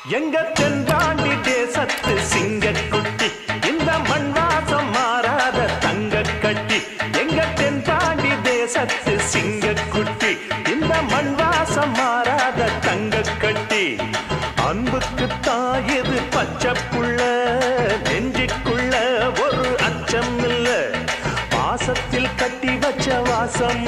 எங்க தென்பாண்டி தேசத்து சிங்கக்குட்டி இந்த மண் வாசம் மாறாத தங்க கட்டி எங்க தென்பாண்டி தேசத்து சிங்கக்குட்டி இந்த மண் வாசம் மாறாத தங்க கட்டி அன்புக்கு தாயது பச்சை புள்ள நெஞ்சுக்குள்ள ஒரு அச்சம் இல்ல பாசத்தில் கட்டி வச்ச வாசம்